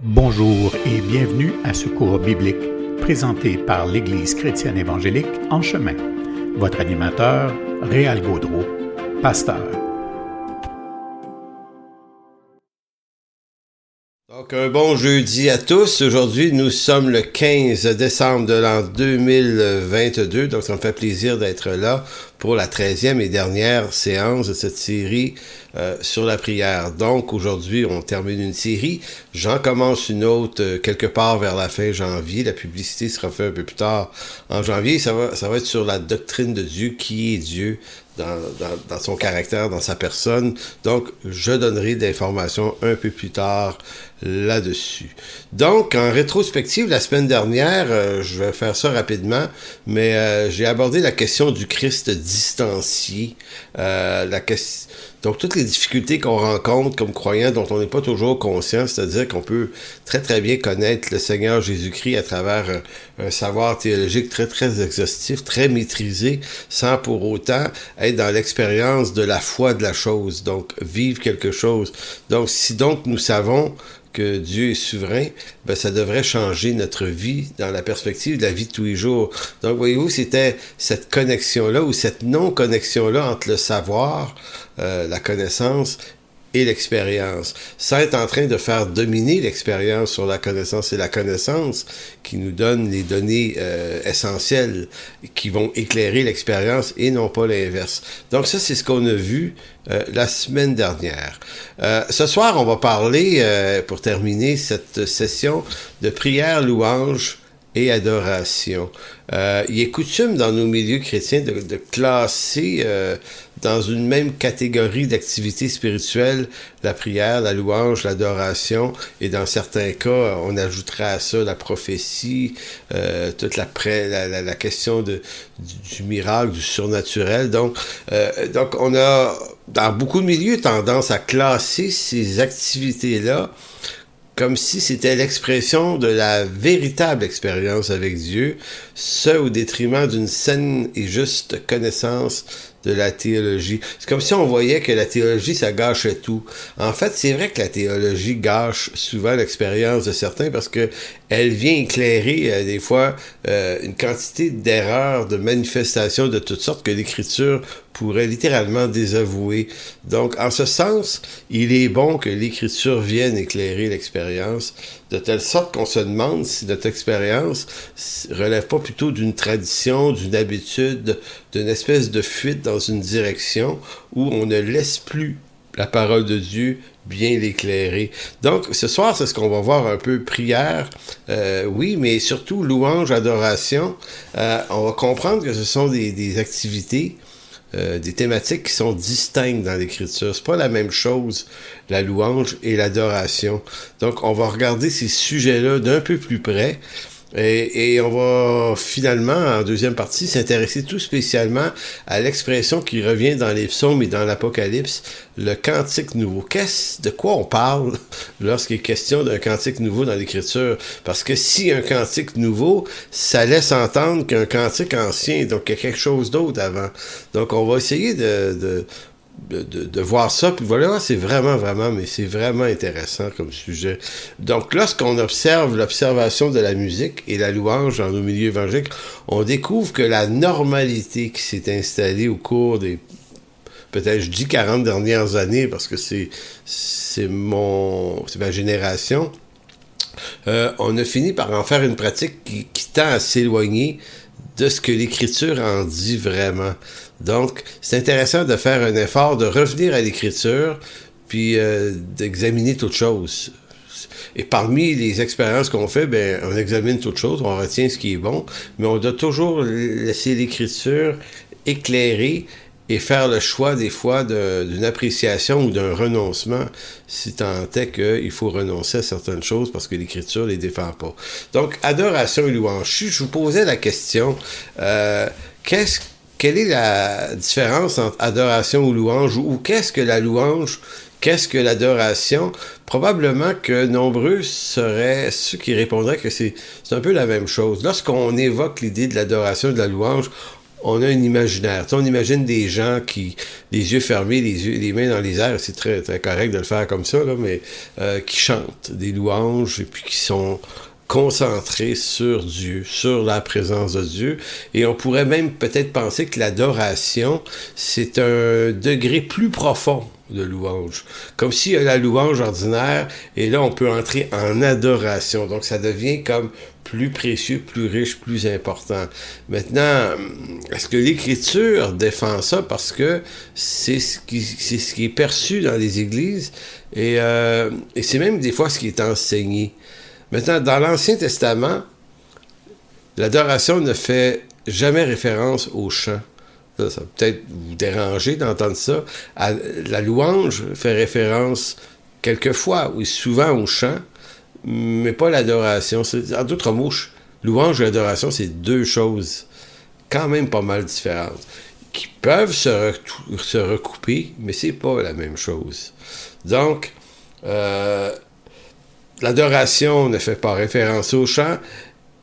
Bonjour et bienvenue à ce cours biblique présenté par l'Église chrétienne évangélique En Chemin. Votre animateur, Réal Gaudreau, pasteur. Donc, un bon jeudi à tous. Aujourd'hui, nous sommes le 15 décembre de l'an 2022. Donc, ça me fait plaisir d'être là pour la 13e et dernière séance de cette série sur la prière. Donc, aujourd'hui, on termine une série. J'en commence une autre quelque part vers la fin janvier. La publicité sera faite un peu plus tard en janvier. Ça va être sur la doctrine de Dieu, qui est Dieu dans son caractère, dans sa personne. Donc, je donnerai des informations un peu plus tard là-dessus. Donc, en rétrospective, la semaine dernière, je vais faire ça rapidement, mais j'ai abordé la question du Christ distancié, donc toutes les difficultés qu'on rencontre comme croyants dont on n'est pas toujours conscient, c'est-à-dire qu'on peut très très bien connaître le Seigneur Jésus-Christ à travers un savoir théologique très très exhaustif, très maîtrisé, sans pour autant être dans l'expérience de la foi de la chose, donc vivre quelque chose. Donc si donc nous savons que Dieu est souverain, ben ça devrait changer notre vie dans la perspective de la vie de tous les jours. Donc, voyez-vous, c'était cette connexion-là ou cette non-connexion-là entre le savoir, la connaissance et l'expérience, sans être en train de faire dominer l'expérience sur la connaissance. C'est la connaissance qui nous donne les données essentielles qui vont éclairer l'expérience et non pas l'inverse. Donc ça, c'est ce qu'on a vu la semaine dernière. Ce soir, on va parler, pour terminer cette session, de prière, louange et adoration. Il est coutume dans nos milieux chrétiens de classer dans une même catégorie d'activités spirituelles la prière, la louange, l'adoration, et dans certains cas, on ajouterait à ça la prophétie, toute la question du miracle, du surnaturel. Donc on a, dans beaucoup de milieux, tendance à classer ces activités-là comme si c'était l'expression de la véritable expérience avec Dieu, ce au détriment d'une saine et juste connaissance de la théologie. C'est comme si on voyait que la théologie, ça gâchait tout. En fait, c'est vrai que la théologie gâche souvent l'expérience de certains parce que elle vient éclairer des fois une quantité d'erreurs, de manifestations de toutes sortes que l'Écriture pourrait littéralement désavouer. Donc, en ce sens, il est bon que l'Écriture vienne éclairer l'expérience, de telle sorte qu'on se demande si notre expérience relève pas plutôt d'une tradition, d'une habitude, d'une espèce de fuite dans une direction où on ne laisse plus la parole de Dieu bien l'éclairer. Donc, ce soir, c'est ce qu'on va voir un peu prière, oui, mais surtout louange, adoration. On va comprendre que ce sont des activités, des thématiques qui sont distinctes dans l'Écriture. C'est pas la même chose, la louange et l'adoration. Donc, on va regarder ces sujets-là d'un peu plus près. Et on va finalement, en deuxième partie, s'intéresser tout spécialement à l'expression qui revient dans les psaumes et dans l'Apocalypse, le cantique nouveau. De quoi on parle lorsqu'il est question d'un cantique nouveau dans l'Écriture? Parce que si un cantique nouveau, ça laisse entendre qu'un cantique ancien, donc il y a quelque chose d'autre avant. Donc on va essayer de voir ça, puis voilà, c'est vraiment intéressant comme sujet. Donc, lorsqu'on observe l'observation de la musique et la louange dans nos milieux évangéliques, on découvre que la normalité qui s'est installée au cours des, peut-être, je dis 40 dernières années, parce que c'est ma génération, on a fini par en faire une pratique qui tend à s'éloigner de ce que l'Écriture en dit vraiment. Donc, c'est intéressant de faire un effort, de revenir à l'Écriture, puis d'examiner toute chose. Et parmi les expériences qu'on fait, ben, on examine toute chose, on retient ce qui est bon, mais on doit toujours laisser l'Écriture éclairer et faire le choix, des fois, d'une appréciation ou d'un renoncement, si tant est qu'il faut renoncer à certaines choses parce que l'Écriture les défend pas. Donc, adoration et louange. Je vous posais la question, quelle est la différence entre adoration ou louange, ou qu'est-ce que la louange, qu'est-ce que l'adoration? Probablement que nombreux seraient ceux qui répondraient que c'est un peu la même chose. Lorsqu'on évoque l'idée de l'adoration et de la louange, on a un imaginaire. Tu sais, on imagine des gens qui, les yeux fermés, les mains dans les airs, c'est très, très correct de le faire comme ça, là, mais qui chantent des louanges et puis qui sont concentrés sur Dieu, sur la présence de Dieu. Et on pourrait même peut-être penser que l'adoration, c'est un degré plus profond de louange. Comme s'il y a la louange ordinaire, et là, on peut entrer en adoration. Donc, ça devient comme plus précieux, plus riche, plus important. Maintenant, est-ce que l'Écriture défend ça? Parce que c'est ce qui est perçu dans les églises, et c'est même des fois ce qui est enseigné. Maintenant, dans l'Ancien Testament, l'adoration ne fait jamais référence au chant. Ça va peut-être vous déranger d'entendre ça. La louange fait référence quelquefois, ou souvent au chant, mais pas l'adoration. En d'autres mots, louange et adoration, c'est deux choses quand même pas mal différentes, qui peuvent se recouper, mais c'est pas la même chose. Donc, l'adoration ne fait pas référence au chant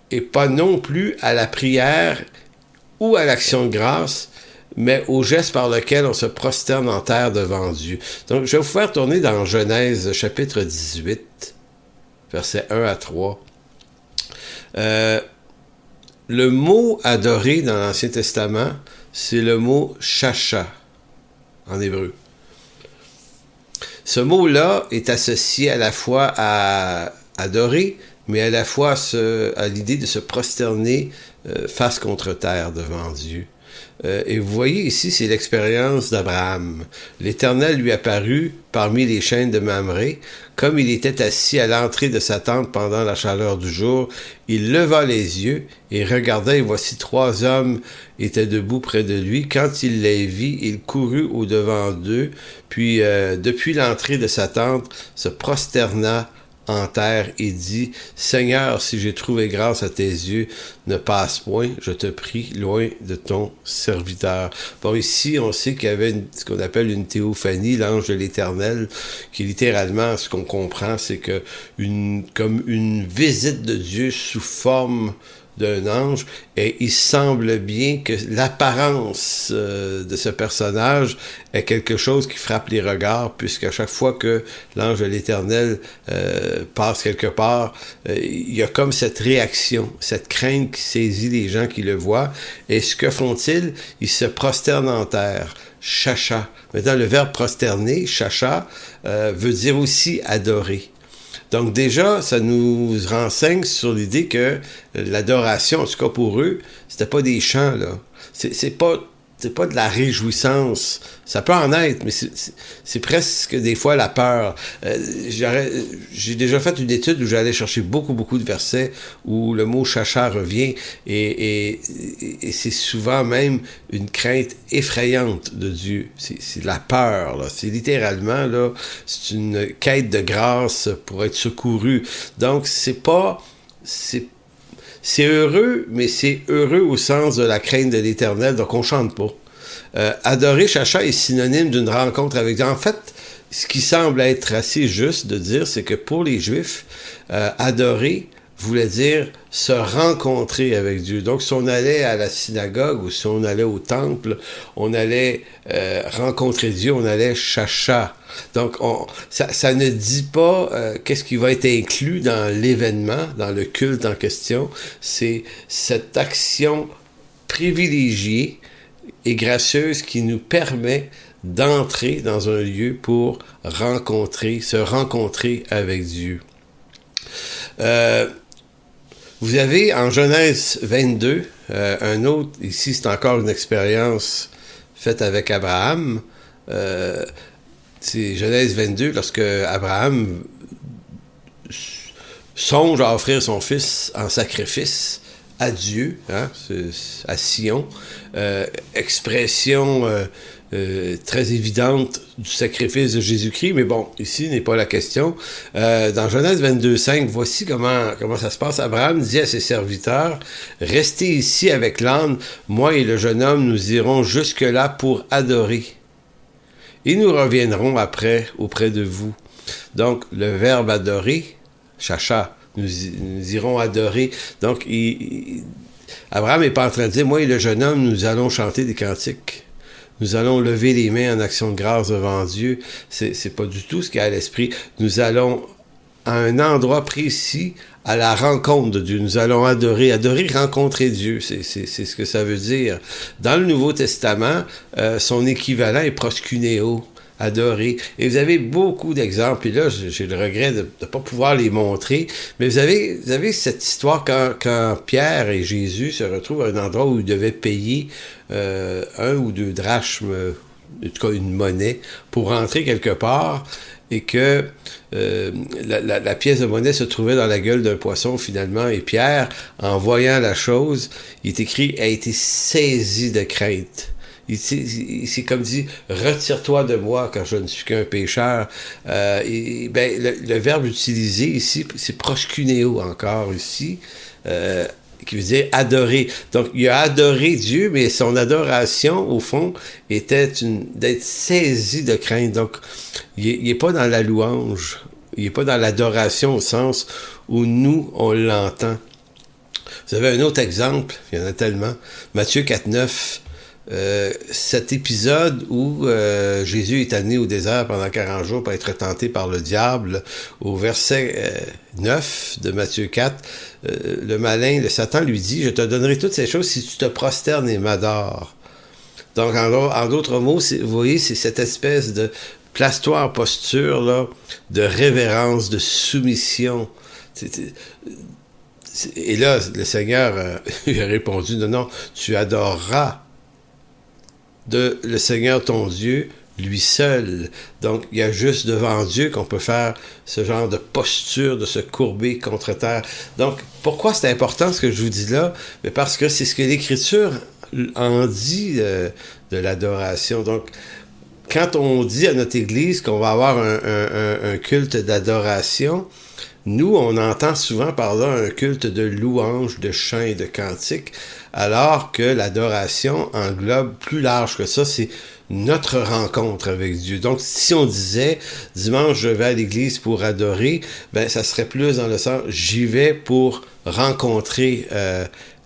et pas non plus à la prière ou à l'action de grâce, mais au geste par lequel on se prosterne en terre devant Dieu. Donc, je vais vous faire tourner dans Genèse chapitre 18, versets 1 à 3. Le mot adorer dans l'Ancien Testament, c'est le mot chacha en hébreu. Ce mot-là est associé à la fois à adorer, mais à la fois à l'idée de se prosterner face contre terre devant Dieu. Et vous voyez ici, c'est l'expérience d'Abraham. L'Éternel lui apparut parmi les chênes de Mamré. Comme il était assis à l'entrée de sa tente pendant la chaleur du jour, il leva les yeux et regarda, et voici 3 hommes étaient debout près de lui. Quand il les vit, il courut au-devant d'eux, puis depuis l'entrée de sa tente, se prosterna en terre et dit, « Seigneur, si j'ai trouvé grâce à tes yeux, ne passe point, je te prie, loin de ton serviteur. » Bon, ici, on sait qu'il y avait ce qu'on appelle une théophanie, l'ange de l'Éternel, qui littéralement, ce qu'on comprend, c'est que comme une visite de Dieu sous forme d'un ange, et il semble bien que l'apparence de ce personnage est quelque chose qui frappe les regards, puisqu'à chaque fois que l'ange de l'Éternel passe quelque part, il y a comme cette réaction, cette crainte qui saisit les gens qui le voient, et ce que font-ils? Ils se prosternent en terre, chacha. Maintenant, le verbe prosterner, chacha, veut dire aussi adorer. Donc déjà, ça nous renseigne sur l'idée que l'adoration, en tout cas pour eux, c'était pas des chants, là. C'est pas de la réjouissance. Ça peut en être, mais c'est presque des fois la peur. J'ai déjà fait une étude où j'allais chercher beaucoup de versets où le mot chacha revient et c'est souvent même une crainte effrayante de Dieu. C'est de la peur, là. C'est littéralement, là, c'est une quête de grâce pour être secouru. Donc, c'est heureux, mais c'est heureux au sens de la crainte de l'Éternel, donc on chante pas. Adorer chacha est synonyme d'une rencontre avec Dieu. En fait, ce qui semble être assez juste de dire, c'est que pour les Juifs, adorer voulait dire se rencontrer avec Dieu. Donc, si on allait à la synagogue ou si on allait au temple, on allait rencontrer Dieu, on allait chacha. Donc, ça ne dit pas qu'est-ce qui va être inclus dans l'événement, dans le culte en question. C'est cette action privilégiée et gracieuse qui nous permet d'entrer dans un lieu pour se rencontrer avec Dieu. Vous avez en Genèse 22, un autre, ici c'est encore une expérience faite avec Abraham. C'est Genèse 22, lorsque Abraham songe à offrir son fils en sacrifice à Dieu, hein, à Sion, expression très évidente du sacrifice de Jésus-Christ, mais bon, ici n'est pas la question. Dans Genèse 22:5, voici comment ça se passe. Abraham dit à ses serviteurs, « Restez ici avec l'âne, moi et le jeune homme, nous irons jusque-là pour adorer. Et nous reviendrons après auprès de vous. » Donc, le verbe adorer, chacha, nous irons adorer. Donc, Abraham n'est pas en train de dire, moi et le jeune homme, nous allons chanter des cantiques. Nous allons lever les mains en action de grâce devant Dieu. C'est pas du tout ce qu'il y a à l'esprit. Nous allons à un endroit précis, à la rencontre de Dieu. Nous allons adorer, rencontrer Dieu. C'est ce que ça veut dire. Dans le Nouveau Testament, son équivalent est proskuneo, adorer. Et vous avez beaucoup d'exemples. Et là, j'ai le regret de ne pas pouvoir les montrer. Mais vous avez cette histoire quand Pierre et Jésus se retrouvent à un endroit où ils devaient payer 1 ou 2 drachmes, en tout cas une monnaie, pour rentrer quelque part, et que la pièce de monnaie se trouvait dans la gueule d'un poisson finalement, et Pierre, en voyant la chose, il est écrit, a été saisi de crainte. Il s'est comme dit, retire-toi de moi car je ne suis qu'un pécheur. Le verbe utilisé ici, c'est proskuneo encore ici, qui veut dire adorer. Donc, il a adoré Dieu, mais son adoration, au fond, était d'être saisi de crainte. Donc, il n'est pas dans la louange, il n'est pas dans l'adoration au sens où nous, on l'entend. Vous avez un autre exemple, il y en a tellement. Matthieu 4,9. Cet épisode où Jésus est amené au désert pendant 40 jours pour être tenté par le diable, au verset 9 de Matthieu 4, le malin, le Satan lui dit, je te donnerai toutes ces choses si tu te prosternes et m'adores. Donc, en d'autres mots, vous voyez, c'est cette espèce de place-toi en posture là, de révérence, de soumission. Et là, le Seigneur lui a répondu, non, tu adoreras le Seigneur ton Dieu, lui seul. Donc, il y a juste devant Dieu qu'on peut faire ce genre de posture, de se courber contre terre. Donc, pourquoi c'est important ce que je vous dis là? Mais parce que c'est ce que l'Écriture en dit de l'adoration. Donc, quand on dit à notre Église qu'on va avoir un culte d'adoration, nous, on entend souvent par là un culte de louange, de chant et de cantique, alors que l'adoration englobe plus large que ça, c'est notre rencontre avec Dieu. Donc, si on disait « dimanche, je vais à l'église pour adorer », ben ça serait plus dans le sens « j'y vais pour rencontrer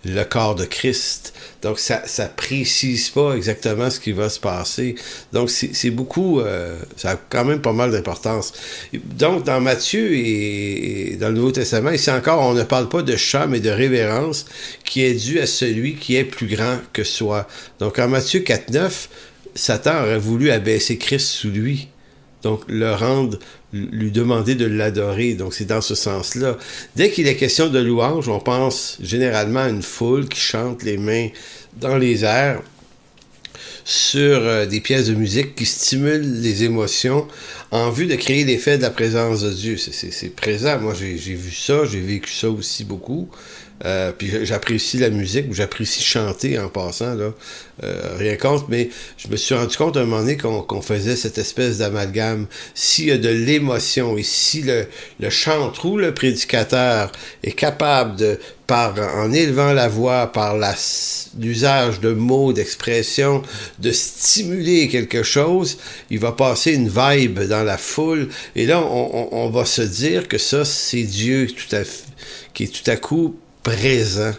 le corps de Christ ». Donc, ça précise pas exactement ce qui va se passer. Donc, c'est beaucoup... ça a quand même pas mal d'importance. Donc, dans Matthieu et dans le Nouveau Testament, ici encore, on ne parle pas de chant, mais de révérence qui est due à celui qui est plus grand que soi. Donc, en Matthieu 4,9, Satan aurait voulu abaisser Christ sous lui. Donc, lui demander de l'adorer. Donc, c'est dans ce sens-là. Dès qu'il est question de louange, on pense généralement à une foule qui chante les mains dans les airs sur des pièces de musique qui stimulent les émotions en vue de créer l'effet de la présence de Dieu. C'est présent. Moi, j'ai vu ça, j'ai vécu ça aussi beaucoup. Puis j'apprécie la musique, j'apprécie chanter en passant, là, rien contre, mais je me suis rendu compte à un moment donné qu'on faisait cette espèce d'amalgame. S'il y a de l'émotion et si le chantre ou le prédicateur est capable de, en élevant la voix, par l'usage de mots, d'expressions, de stimuler quelque chose, il va passer une vibe dans la foule, et là, on va se dire que ça, c'est Dieu qui est tout à coup présent.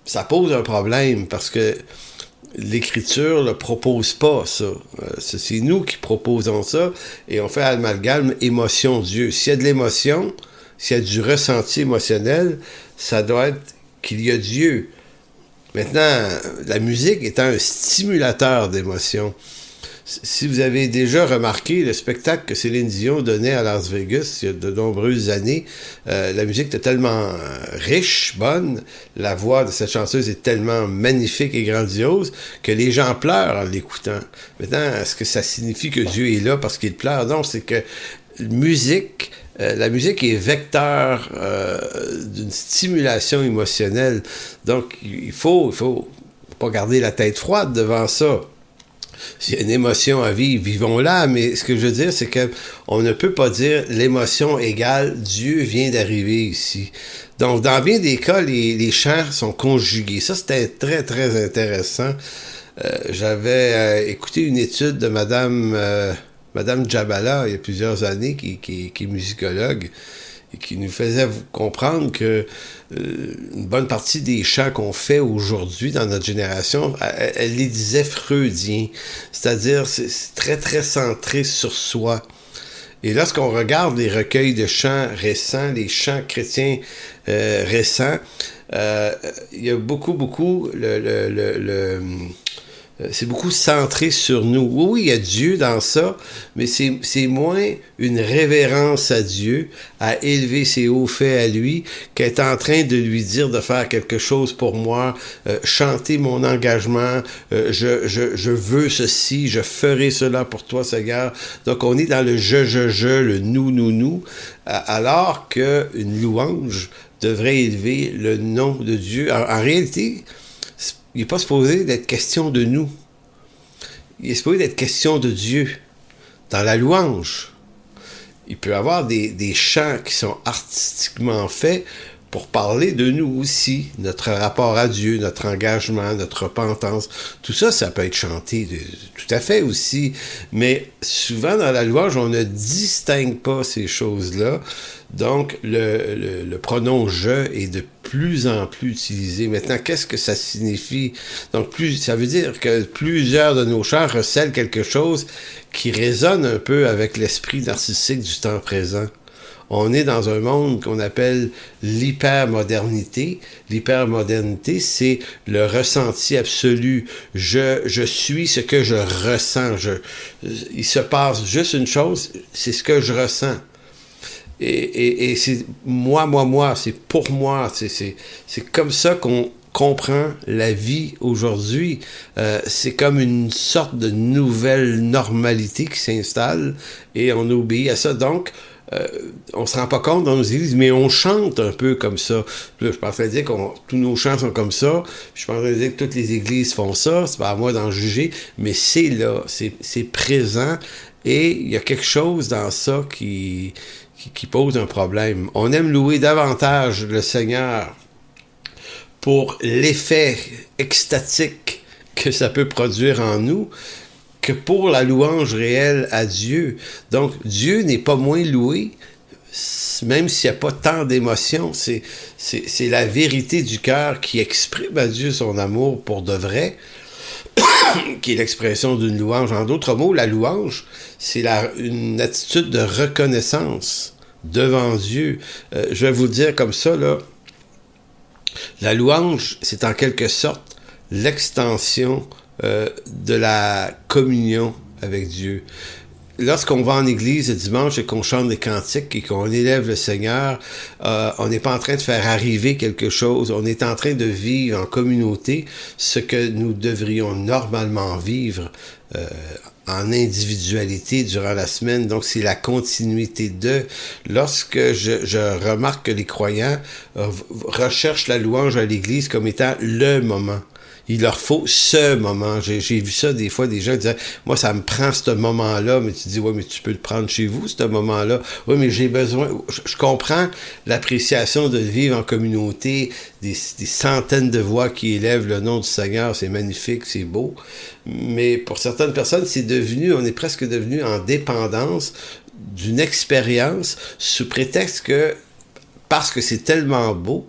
Ça pose un problème parce que l'Écriture ne propose pas ça. C'est nous qui proposons ça et on fait amalgame émotion-Dieu. S'il y a de l'émotion, s'il y a du ressenti émotionnel, ça doit être qu'il y a Dieu. Maintenant, la musique étant un stimulateur d'émotion. Si vous avez déjà remarqué le spectacle que Céline Dion donnait à Las Vegas il y a de nombreuses années, la musique était tellement riche, bonne, la voix de cette chanteuse est tellement magnifique et grandiose que les gens pleurent en l'écoutant. Maintenant, est-ce que ça signifie que Dieu est là parce qu'il pleure? Non, c'est que la musique est vecteur d'une stimulation émotionnelle. Donc, il faut pas garder la tête froide devant ça. S'il y a une émotion à vivre, vivons-la, mais ce que je veux dire, c'est que on ne peut pas dire l'émotion égale Dieu vient d'arriver ici. Donc, dans bien des cas, les chants sont conjugués. Ça, c'était très, très intéressant. J'avais écouté une étude de Madame Madame Djabala, il y a plusieurs années, qui est musicologue, et qui nous faisait comprendre que une bonne partie des chants qu'on fait aujourd'hui dans notre génération, elle les disait freudiens. C'est-à-dire, c'est très, très centré sur soi. Et lorsqu'on regarde les recueils de chants récents, les chants chrétiens récents, il y a beaucoup c'est beaucoup centré sur nous. Oui, il y a Dieu dans ça, mais c'est moins une révérence à Dieu, à élever ses hauts faits à lui, qu'être en train de lui dire de faire quelque chose pour moi, chanter mon engagement, je veux ceci, je ferai cela pour toi, Seigneur. Donc, on est dans le je, le nous, alors qu'une louange devrait élever le nom de Dieu. En réalité, il n'est pas supposé d'être question de nous. Il est supposé d'être question de Dieu. Dans la louange, il peut y avoir des chants qui sont artistiquement faits pour parler de nous aussi, notre rapport à Dieu, notre engagement, notre repentance. Tout ça, ça peut être chanté tout à fait aussi. Mais souvent, dans la louange, on ne distingue pas ces choses-là. Donc, le pronom « je » est de plus en plus utilisé. Maintenant, qu'est-ce que ça signifie? Donc, ça veut dire que plusieurs de nos chants recèlent quelque chose qui résonne un peu avec l'esprit narcissique du temps présent. On est dans un monde qu'on appelle l'hypermodernité. L'hypermodernité, c'est le ressenti absolu. Je suis ce que je ressens. Il se passe juste une chose, c'est ce que je ressens. Et c'est moi, c'est pour moi. C'est comme ça qu'on comprend la vie aujourd'hui. C'est comme une sorte de nouvelle normalité qui s'installe et on obéit à ça. Donc, on se rend pas compte dans nos églises, mais on chante un peu comme ça. Là, je pensais dire que tous nos chants sont comme ça. Je pensais dire que toutes les églises font ça. C'est pas à moi d'en juger, mais c'est là, c'est présent. Et il y a quelque chose dans ça qui pose un problème. On aime louer davantage le Seigneur pour l'effet extatique que ça peut produire en nous que pour la louange réelle à Dieu. Donc, Dieu n'est pas moins loué, même s'il n'y a pas tant d'émotions. C'est la vérité du cœur qui exprime à Dieu son amour pour de vrai, qui est l'expression d'une louange. En d'autres mots, la louange, c'est une attitude de reconnaissance devant Dieu. Je vais vous le dire comme ça, là. La louange, c'est en quelque sorte l'extension de la communion avec Dieu. Lorsqu'on va en église le dimanche et qu'on chante des cantiques et qu'on élève le Seigneur, on n'est pas en train de faire arriver quelque chose, on est en train de vivre en communauté ce que nous devrions normalement vivre en individualité durant la semaine. Donc, c'est la continuité de... Lorsque je remarque que les croyants recherchent la louange à l'église comme étant le moment. Il leur faut ce moment. J'ai vu ça des fois, des gens disaient « Moi, ça me prend ce moment-là. » Mais tu dis « Ouais, mais tu peux le prendre chez vous, ce moment-là. » Oui, mais j'ai besoin... Je comprends l'appréciation de vivre en communauté, des centaines de voix qui élèvent le nom du Seigneur. C'est magnifique, c'est beau. Mais pour certaines personnes, on est presque devenu en dépendance d'une expérience sous prétexte que, parce que c'est tellement beau,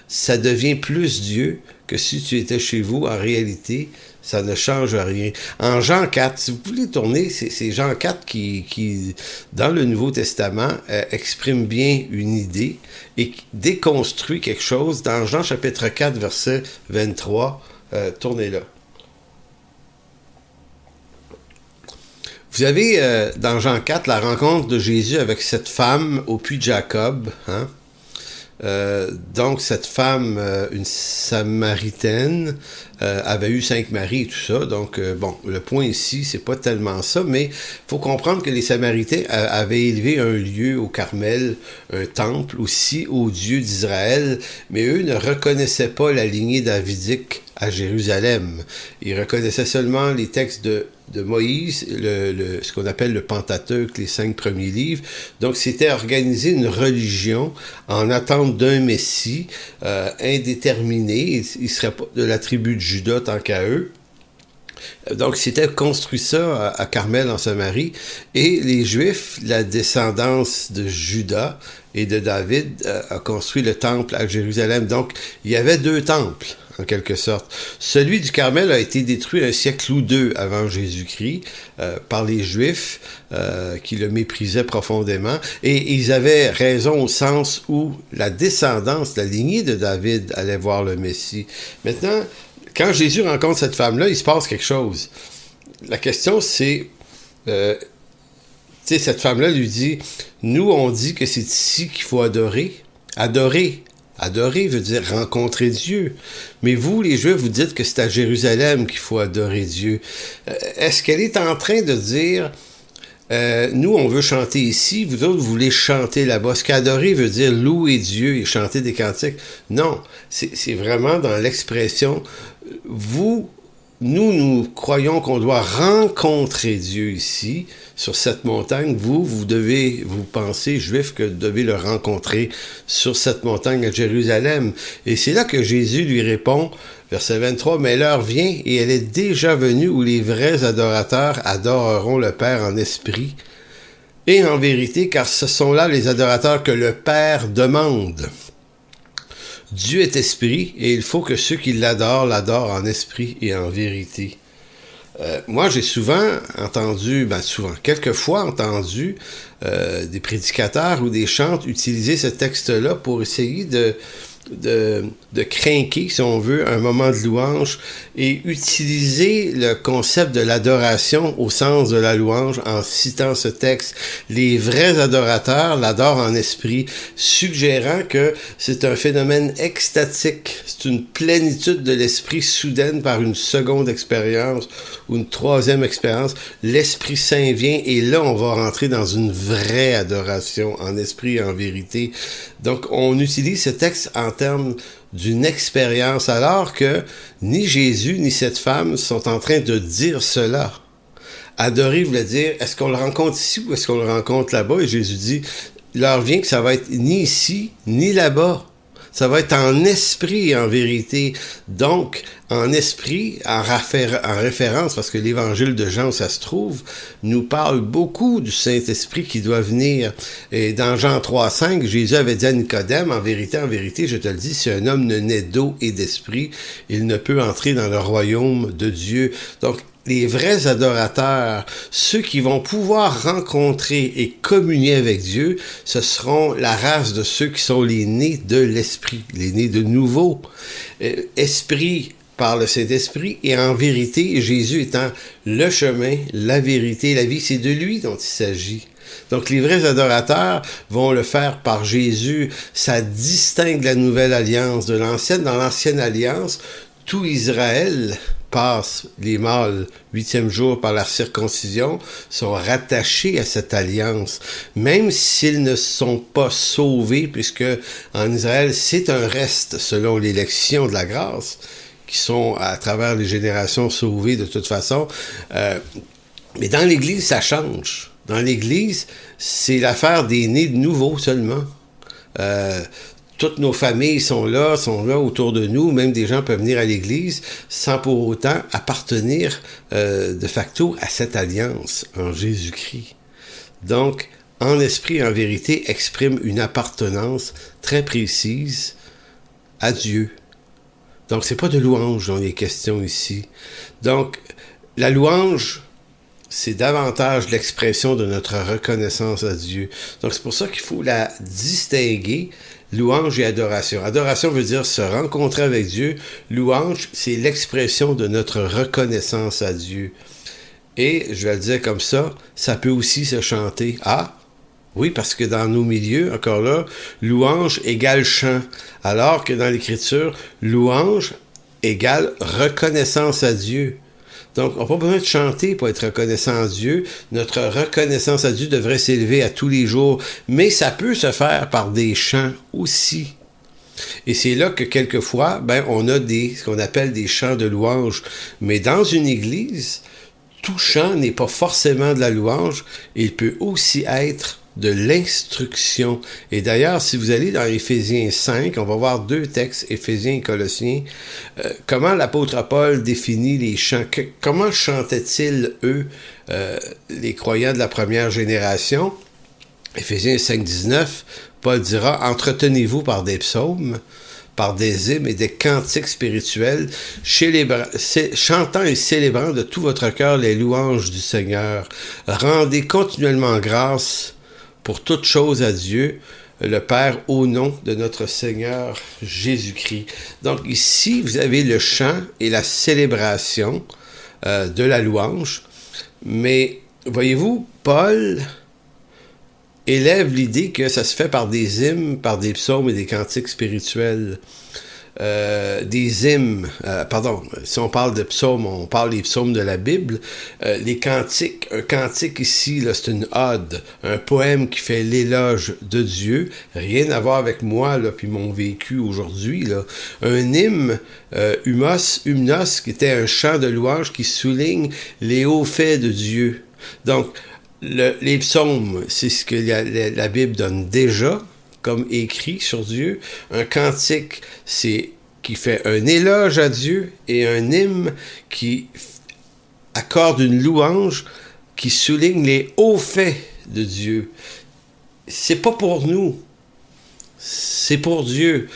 ça devient plus Dieu que si tu étais chez vous. En réalité, ça ne change rien. En Jean 4, si vous voulez tourner, c'est Jean 4 qui dans le Nouveau Testament, exprime bien une idée et déconstruit quelque chose. Dans Jean chapitre 4, verset 23, tournez là. Vous avez dans Jean 4 la rencontre de Jésus avec cette femme au puits de Jacob, hein? Donc, cette femme, une Samaritaine, avait eu 5 maris et tout ça. Donc, bon, le point ici, c'est pas tellement ça, mais il faut comprendre que les Samaritains avaient élevé un lieu au Carmel, un temple aussi au Dieu d'Israël, mais eux ne reconnaissaient pas la lignée davidique à Jérusalem. Ils reconnaissaient seulement les textes de Moïse, ce qu'on appelle le Pentateuque, les 5 premiers livres. Donc, c'était organiser une religion en attente d'un Messie indéterminé. Il ne serait pas de la tribu de Juda tant qu'à eux. Donc, c'était construit ça à Carmel en Samarie. Et les Juifs, la descendance de Juda et de David, a construit le temple à Jérusalem. Donc, il y avait 2 temples, en quelque sorte. Celui du Carmel a été détruit 1 siècle ou 2 avant Jésus-Christ par les Juifs qui le méprisaient profondément. Et ils avaient raison au sens où la descendance, la lignée de David allait voir le Messie. Maintenant, quand Jésus rencontre cette femme-là, il se passe quelque chose. La question, c'est... cette femme-là lui dit, « Nous, on dit que c'est ici qu'il faut adorer. » Adorer. Adorer veut dire rencontrer Dieu. Mais vous, les Juifs, vous dites que c'est à Jérusalem qu'il faut adorer Dieu. Est-ce qu'elle est en train de dire... nous, on veut chanter ici, vous autres, vous voulez chanter là-bas. Ce qu'adorer veut dire louer Dieu et chanter des cantiques. Non, c'est vraiment dans l'expression, nous croyons qu'on doit rencontrer Dieu ici, sur cette montagne. Vous pensez, Juifs, que vous devez le rencontrer sur cette montagne à Jérusalem. Et c'est là que Jésus lui répond, verset 23, « Mais l'heure vient, et elle est déjà venue, où les vrais adorateurs adoreront le Père en esprit et en vérité, car ce sont là les adorateurs que le Père demande. Dieu est esprit, et il faut que ceux qui l'adorent en esprit et en vérité. » Moi, j'ai quelquefois entendu des prédicateurs ou des chantres utiliser ce texte-là pour essayer de crinquer, si on veut, un moment de louange et utiliser le concept de l'adoration au sens de la louange en citant ce texte. Les vrais adorateurs l'adorent en esprit, suggérant que c'est un phénomène extatique, c'est une plénitude de l'esprit soudaine par une seconde expérience ou une troisième expérience. L'Esprit Saint vient et là, on va rentrer dans une vraie adoration en esprit et en vérité. Donc, on utilise ce texte en termes d'une expérience, alors que ni Jésus ni cette femme sont en train de dire cela. Adorer voulait dire, est-ce qu'on le rencontre ici ou est-ce qu'on le rencontre là-bas? Et Jésus dit, l'heure vient que ça va être ni ici, ni là-bas. Ça va être en esprit et en vérité. Donc, en esprit, en référence, parce que l'évangile de Jean, où ça se trouve, nous parle beaucoup du Saint-Esprit qui doit venir. Et dans Jean 3,5, Jésus avait dit à Nicodème, en vérité, je te le dis, si un homme ne naît d'eau et d'esprit, il ne peut entrer dans le royaume de Dieu. Donc, les vrais adorateurs, ceux qui vont pouvoir rencontrer et communier avec Dieu, ce seront la race de ceux qui sont les nés de l'Esprit, les nés de nouveau. Esprit par le Saint-Esprit et en vérité, Jésus étant le chemin, la vérité, la vie, c'est de lui dont il s'agit. Donc, les vrais adorateurs vont le faire par Jésus. Ça distingue la nouvelle alliance de l'ancienne. Dans l'ancienne alliance, tout Israël passe les mâles 8e jour par la circoncision, sont rattachés à cette alliance, même s'ils ne sont pas sauvés, puisque en Israël, c'est un reste selon l'élection de la grâce, qui sont à travers les générations sauvés de toute façon. Mais dans l'Église, ça change. Dans l'Église, c'est l'affaire des nés de nouveau seulement. Toutes nos familles sont là autour de nous. Même des gens peuvent venir à l'Église sans pour autant appartenir de facto à cette alliance en Jésus-Christ. Donc, en esprit et en vérité, exprime une appartenance très précise à Dieu. Donc, c'est pas de louange dont il est question ici. Donc, la louange, c'est davantage l'expression de notre reconnaissance à Dieu. Donc, c'est pour ça qu'il faut la distinguer, louange et adoration. Adoration veut dire se rencontrer avec Dieu. Louange, c'est l'expression de notre reconnaissance à Dieu. Et, je vais le dire comme ça peut aussi se chanter. Ah, oui, parce que dans nos milieux, encore là, louange égale chant. Alors que dans l'Écriture, louange égale reconnaissance à Dieu. Donc, on n'a pas besoin de chanter pour être reconnaissant à Dieu. Notre reconnaissance à Dieu devrait s'élever à tous les jours. Mais ça peut se faire par des chants aussi. Et c'est là que quelquefois, on a ce qu'on appelle des chants de louange. Mais dans une église, tout chant n'est pas forcément de la louange. Il peut aussi être de l'instruction. Et d'ailleurs, si vous allez dans Éphésiens 5, on va voir 2 textes, Éphésiens et Colossiens, comment l'apôtre Paul définit les chants. Comment chantaient-ils, eux, les croyants de la première génération? Éphésiens 5, 19, Paul dira « Entretenez-vous par des psaumes, par des hymnes et des cantiques spirituels, chantant et célébrant de tout votre cœur les louanges du Seigneur. Rendez continuellement grâce pour toutes choses à Dieu, le Père, au nom de notre Seigneur Jésus-Christ. » Donc ici, vous avez le chant et la célébration de la louange. Mais voyez-vous, Paul élève l'idée que ça se fait par des hymnes, par des psaumes et des cantiques spirituels. Des hymnes, si on parle de psaumes, on parle des psaumes de la Bible. Les cantiques, un cantique ici, là, c'est une ode, un poème qui fait l'éloge de Dieu. Rien à voir avec moi, là, puis mon vécu aujourd'hui, là. Un hymne, hymnos, qui était un chant de louange qui souligne les hauts faits de Dieu. Donc, les psaumes, c'est ce que la Bible donne déjà comme écrit sur Dieu. Un cantique, c'est qui fait un éloge à Dieu, et un hymne qui accorde une louange qui souligne les hauts faits de Dieu. C'est pas pour nous, c'est pour Dieu.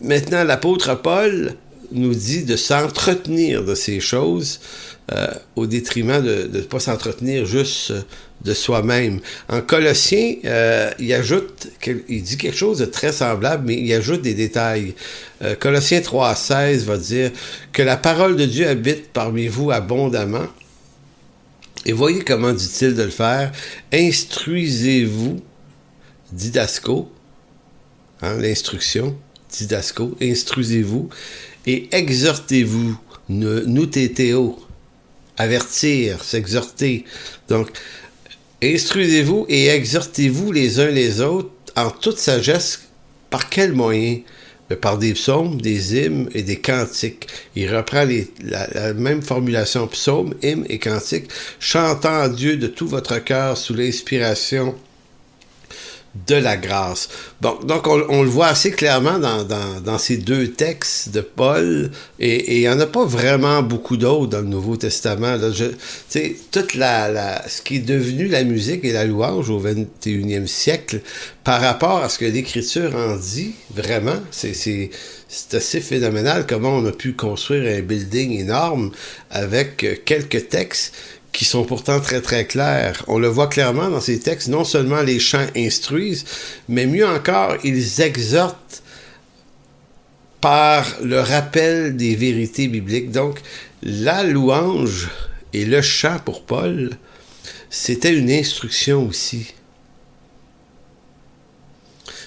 Maintenant, l'apôtre Paul nous dit de s'entretenir de ces choses, au détriment de ne pas s'entretenir juste de soi-même. En Colossiens, il dit quelque chose de très semblable, mais il ajoute des détails. Colossiens 3,16 va dire que la parole de Dieu habite parmi vous abondamment. Et voyez comment dit-il de le faire. Instruisez-vous, didasco, l'instruction, didasco, instruisez-vous, et exhortez-vous, noutétéo, avertir, s'exhorter. Donc, instruisez-vous et exhortez-vous les uns les autres en toute sagesse. Par quel moyen? Par des psaumes, des hymnes et des cantiques. Il reprend la même formulation, psaumes, hymnes et cantiques, chantant à Dieu de tout votre cœur sous l'inspiration de la grâce. Bon, donc on le voit assez clairement dans ces 2 textes de Paul, et il n'y en a pas vraiment beaucoup d'autres dans le Nouveau Testament. Là, toute ce qui est devenu la musique et la louange au 21e siècle, par rapport à ce que l'Écriture en dit, vraiment, c'est assez phénoménal comment on a pu construire un building énorme avec quelques textes qui sont pourtant très très clairs. On le voit clairement dans ces textes, non seulement les chants instruisent, mais mieux encore, ils exhortent par le rappel des vérités bibliques. Donc, la louange et le chant pour Paul, c'était une instruction aussi.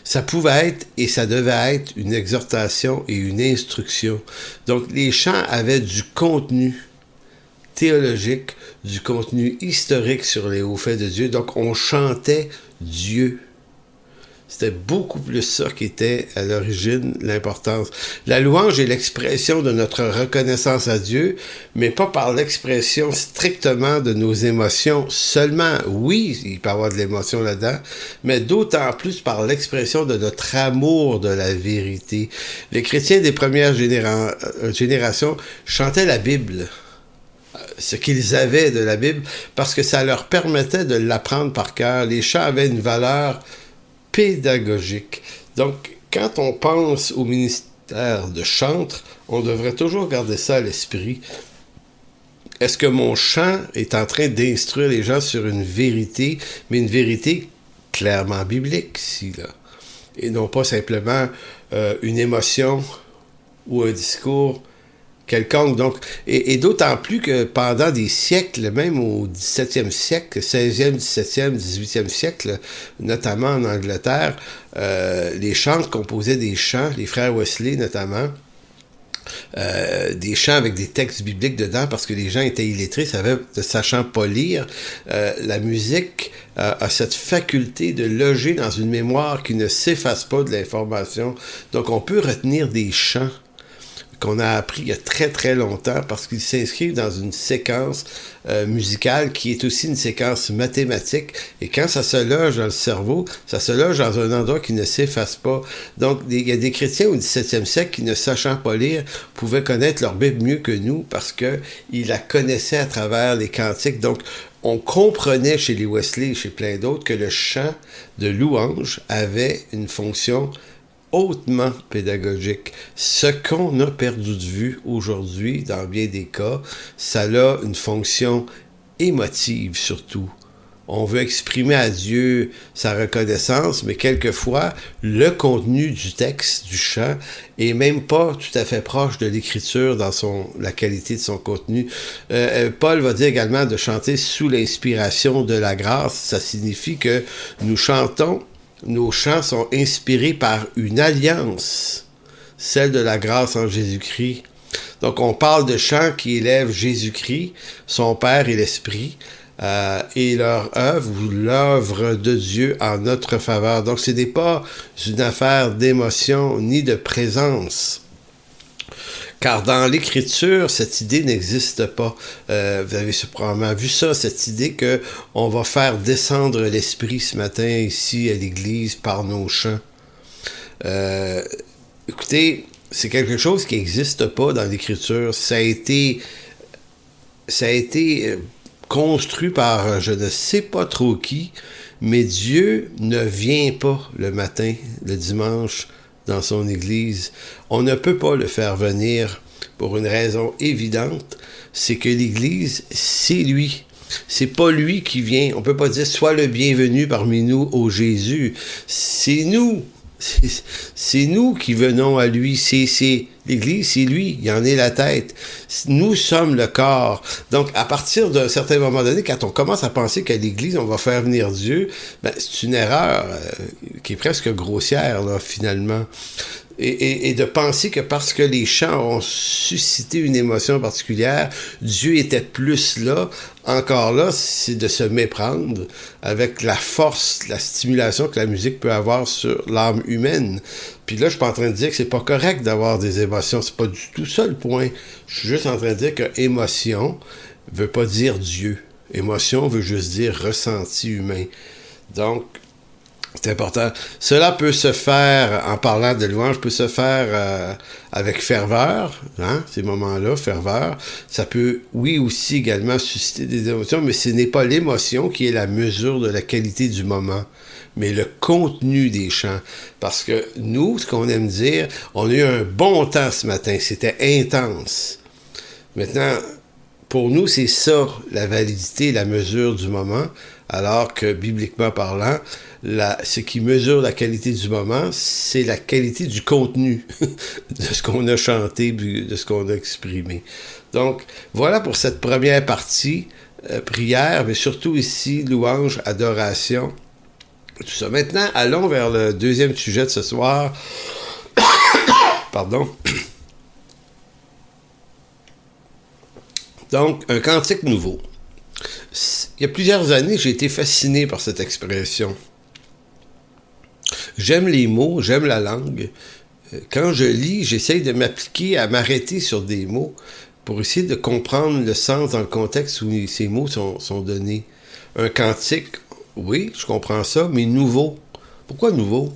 Ça pouvait être et ça devait être une exhortation et une instruction. Donc, les chants avaient du contenu théologique, du contenu historique sur les hauts faits de Dieu. Donc, on chantait Dieu. C'était beaucoup plus ça qui était à l'origine l'importance. La louange est l'expression de notre reconnaissance à Dieu, mais pas par l'expression strictement de nos émotions seulement. Oui, il peut y avoir de l'émotion là-dedans, mais d'autant plus par l'expression de notre amour de la vérité. Les chrétiens des premières générations chantaient la Bible, ce qu'ils avaient de la Bible, parce que ça leur permettait de l'apprendre par cœur. Les chants avaient une valeur pédagogique. Donc, quand on pense au ministère de chantre, on devrait toujours garder ça à l'esprit. Est-ce que mon chant est en train d'instruire les gens sur une vérité, mais une vérité clairement biblique, ici, là, et non pas simplement une émotion ou un discours quelconque. Donc, et d'autant plus que pendant des siècles, même au 17e siècle, 16e, 17e, 18e siècle, notamment en Angleterre, les chantres composaient des chants, les frères Wesley notamment, des chants avec des textes bibliques dedans, parce que les gens étaient illettrés, sachant pas lire. La musique a cette faculté de loger dans une mémoire qui ne s'efface pas de l'information. Donc, on peut retenir des chants qu'on a appris il y a très très longtemps parce qu'ils s'inscrivent dans une séquence musicale qui est aussi une séquence mathématique. Et quand ça se loge dans le cerveau, ça se loge dans un endroit qui ne s'efface pas. Donc, il y a des chrétiens au 17e siècle qui, ne sachant pas lire, pouvaient connaître leur Bible mieux que nous parce qu'ils la connaissaient à travers les cantiques. Donc, on comprenait chez les Wesley et chez plein d'autres que le chant de louange avait une fonction hautement pédagogique. Ce qu'on a perdu de vue aujourd'hui, dans bien des cas, ça a une fonction émotive surtout. On veut exprimer à Dieu sa reconnaissance, mais quelquefois, le contenu du texte, du chant, est même pas tout à fait proche de l'écriture dans la qualité de son contenu. Paul va dire également de chanter sous l'inspiration de la grâce. Ça signifie que nous chantons, nos chants sont inspirés par une alliance, celle de la grâce en Jésus-Christ. Donc, on parle de chants qui élèvent Jésus-Christ, son Père et l'Esprit, et leur œuvre ou l'œuvre de Dieu en notre faveur. Donc, ce n'est pas une affaire d'émotion ni de présence. Car dans l'Écriture, cette idée n'existe pas. Vous avez probablement vu ça, cette idée qu'on va faire descendre l'Esprit ce matin ici à l'Église par nos chants. Écoutez, c'est quelque chose qui n'existe pas dans l'Écriture. Ça a été construit par je ne sais pas trop qui, mais Dieu ne vient pas le matin, le dimanche, dans son Église. On ne peut pas le faire venir pour une raison évidente, c'est que l'Église, c'est lui. C'est pas lui qui vient. On peut pas dire « Sois le bienvenu parmi nous, ô Jésus ». C'est nous. C'est nous qui venons à lui. C'est l'Église, c'est lui. Il en est la tête. Nous sommes le corps. Donc, à partir d'un certain moment donné, quand on commence à penser qu'à l'Église, on va faire venir Dieu, ben, c'est une erreur qui est presque grossière, là, finalement. Et de penser que parce que les chants ont suscité une émotion particulière, Dieu était plus là. Encore là, c'est de se méprendre avec la force, la stimulation que la musique peut avoir sur l'âme humaine. Puis là, je suis pas en train de dire que c'est pas correct d'avoir des émotions. C'est pas du tout ça le point. Je suis juste en train de dire que émotion veut pas dire Dieu. Émotion veut juste dire ressenti humain. Donc, c'est important. Cela peut se faire, en parlant de louange, peut se faire avec ferveur, hein, ces moments-là, ferveur. Ça peut, oui, aussi également susciter des émotions, mais ce n'est pas l'émotion qui est la mesure de la qualité du moment, mais le contenu des chants. Parce que nous, ce qu'on aime dire, on a eu un bon temps ce matin, c'était intense. Maintenant, pour nous, c'est ça, la validité, la mesure du moment, alors que, bibliquement parlant, ce qui mesure la qualité du moment, c'est la qualité du contenu de ce qu'on a chanté, de ce qu'on a exprimé. Donc, voilà pour cette première partie, prière, mais surtout ici, louange, adoration, tout ça. Maintenant, allons vers le deuxième sujet de ce soir. Pardon. Donc, un cantique nouveau. Il y a plusieurs années, j'ai été fasciné par cette expression. J'aime les mots, j'aime la langue. Quand je lis, j'essaye de m'appliquer à m'arrêter sur des mots pour essayer de comprendre le sens dans le contexte où ces mots sont donnés. Un cantique, oui, je comprends ça, mais nouveau. Pourquoi nouveau?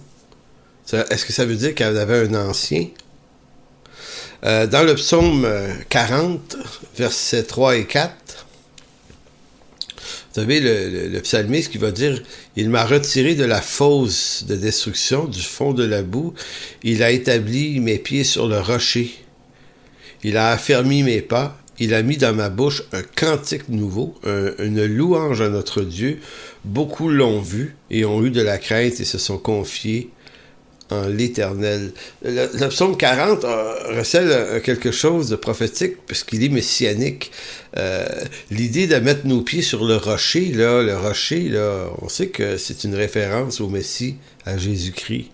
Est-ce que ça veut dire qu'il y avait un ancien? Dans le psaume 40, versets 3 et 4, vous savez, le psalmiste qui va dire « Il m'a retiré de la fosse de destruction, du fond de la boue. Il a établi mes pieds sur le rocher. Il a affermi mes pas. Il a mis dans ma bouche un cantique nouveau, une louange à notre Dieu. Beaucoup l'ont vu et ont eu de la crainte et se sont confiés en l'Éternel. » Le psaume 40 recèle quelque chose de prophétique puisqu'il est messianique. L'idée de mettre nos pieds sur le rocher, là, on sait que c'est une référence au Messie, à Jésus-Christ.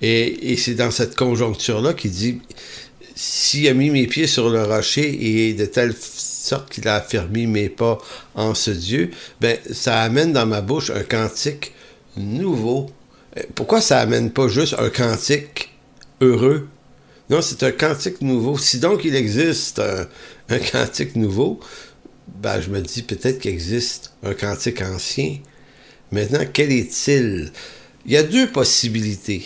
Et c'est dans cette conjoncture-là qu'il dit « S'il a mis mes pieds sur le rocher et de telle sorte qu'il a affermi mes pas en ce Dieu, ben ça amène dans ma bouche un cantique nouveau. » Pourquoi ça amène pas juste un cantique heureux? Non, c'est un cantique nouveau. Si donc il existe un cantique nouveau, ben, je me dis peut-être qu'il existe un cantique ancien. Maintenant, quel est-il? Il y a deux possibilités.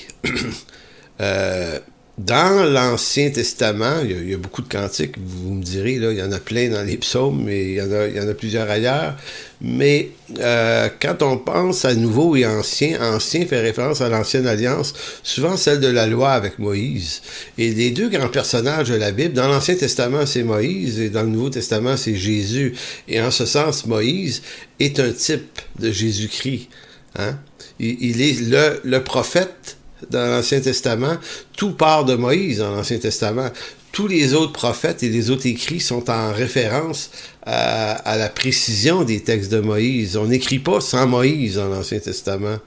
Dans l'Ancien Testament, il y a beaucoup de cantiques, vous me direz, là, il y en a plein dans les psaumes, mais il y en a plusieurs ailleurs. Mais quand on pense à Nouveau et Ancien, Ancien fait référence à l'Ancienne Alliance, souvent celle de la loi avec Moïse. Et les deux grands personnages de la Bible, dans l'Ancien Testament, c'est Moïse, et dans le Nouveau Testament, c'est Jésus. Et en ce sens, Moïse est un type de Jésus-Christ. Hein? Il est le prophète dans l'Ancien Testament. Tout part de Moïse dans l'Ancien Testament. Tous les autres prophètes et les autres écrits sont en référence à la précision des textes de Moïse. On n'écrit pas sans Moïse dans l'Ancien Testament.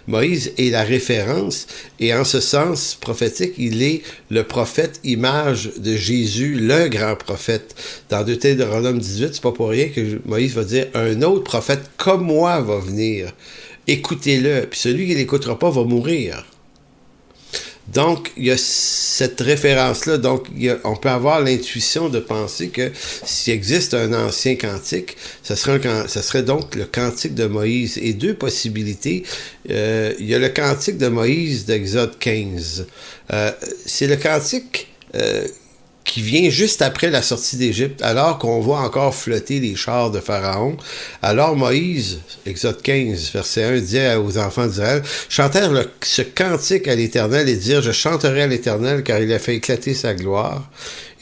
Moïse est la référence et en ce sens prophétique, il est le prophète image de Jésus, le grand prophète. Dans Deutéronome 18, c'est pas pour rien que Moïse va dire « Un autre prophète comme moi va venir. Écoutez-le. Puis celui qui l'écoutera pas va mourir. » Donc, il y a cette référence-là. Donc, on peut avoir l'intuition de penser que s'il existe un ancien cantique, ça serait donc le cantique de Moïse. Et deux possibilités. Il y a le cantique de Moïse d'Exode 15. C'est le cantique qui vient juste après la sortie d'Égypte, alors qu'on voit encore flotter les chars de Pharaon. Alors Moïse, Exode 15, verset 1, disait aux enfants d'Israël, chantèrent ce cantique à l'Éternel et dirent, je chanterai à l'Éternel car il a fait éclater sa gloire.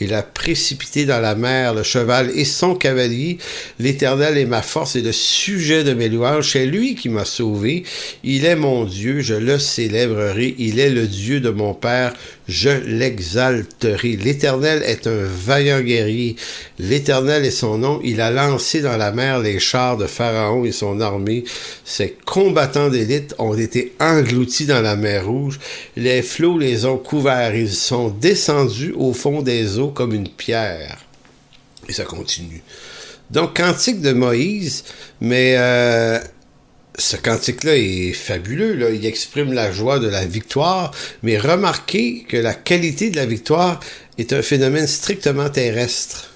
Il a précipité dans la mer le cheval et son cavalier. L'Éternel est ma force et le sujet de mes louanges. C'est lui qui m'a sauvé. Il est mon Dieu, je le célébrerai. Il est le Dieu de mon Père, je l'exalterai. L'Éternel est un vaillant guerrier. L'Éternel est son nom. Il a lancé dans la mer les chars de Pharaon et son armée. Ses combattants d'élite ont été engloutis dans la mer Rouge. Les flots les ont couverts. Ils sont descendus au fond des eaux comme une pierre. Et ça continue. Donc, cantique de Moïse, mais ce cantique-là est fabuleux. Là. Il exprime la joie de la victoire, mais remarquez que la qualité de la victoire est un phénomène strictement terrestre.